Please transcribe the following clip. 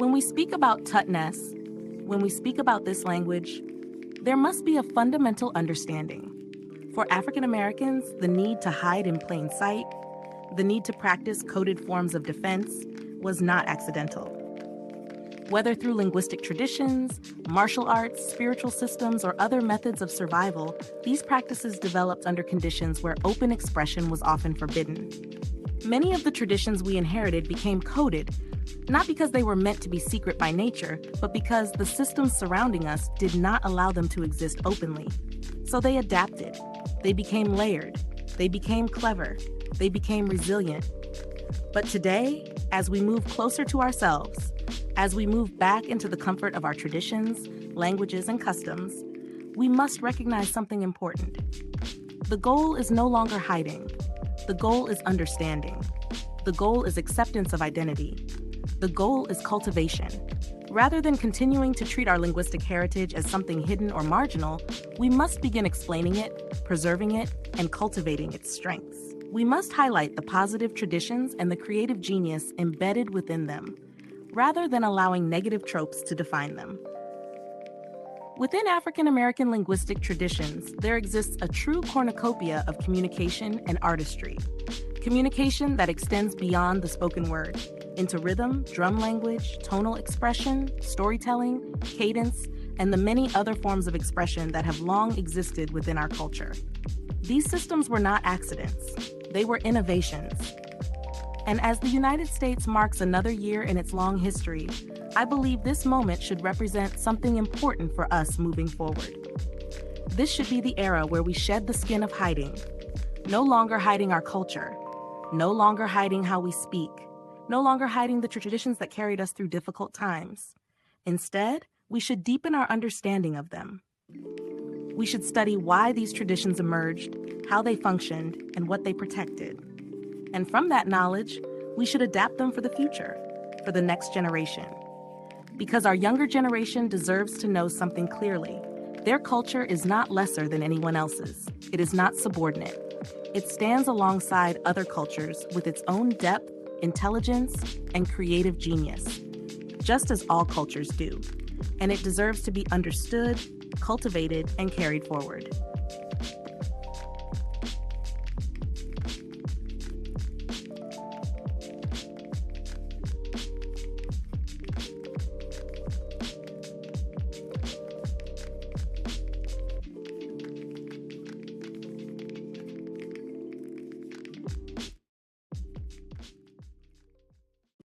When we speak about Tutnese, when we speak about this language, there must be a fundamental understanding. For African Americans, the need to hide in plain sight, the need to practice coded forms of defense, was not accidental. Whether through linguistic traditions, martial arts, spiritual systems, or other methods of survival, these practices developed under conditions where open expression was often forbidden. Many of the traditions we inherited became coded, not because they were meant to be secret by nature, but because the systems surrounding us did not allow them to exist openly. So they adapted. They became layered. They became clever. They became resilient. But today, as we move closer to ourselves, as we move back into the comfort of our traditions, languages, and customs, we must recognize something important. The goal is no longer hiding. The goal is understanding. The goal is acceptance of identity. The goal is cultivation. Rather than continuing to treat our linguistic heritage as something hidden or marginal, we must begin explaining it, preserving it, and cultivating its strengths. We must highlight the positive traditions and the creative genius embedded within them, rather than allowing negative tropes to define them. Within African American linguistic traditions, there exists a true cornucopia of communication and artistry. Communication that extends beyond the spoken word, into rhythm, drum language, tonal expression, storytelling, cadence, and the many other forms of expression that have long existed within our culture. These systems were not accidents. They were innovations. And as the United States marks another year in its long history, I believe this moment should represent something important for us moving forward. This should be the era where we shed the skin of hiding, no longer hiding our culture, no longer hiding how we speak, no longer hiding the traditions that carried us through difficult times. Instead, we should deepen our understanding of them. We should study why these traditions emerged, how they functioned, and what they protected. And from that knowledge, we should adapt them for the future, for the next generation. Because our younger generation deserves to know something clearly. Their culture is not lesser than anyone else's. It is not subordinate. It stands alongside other cultures with its own depth, intelligence, and creative genius, just as all cultures do. And it deserves to be understood, cultivated, and carried forward.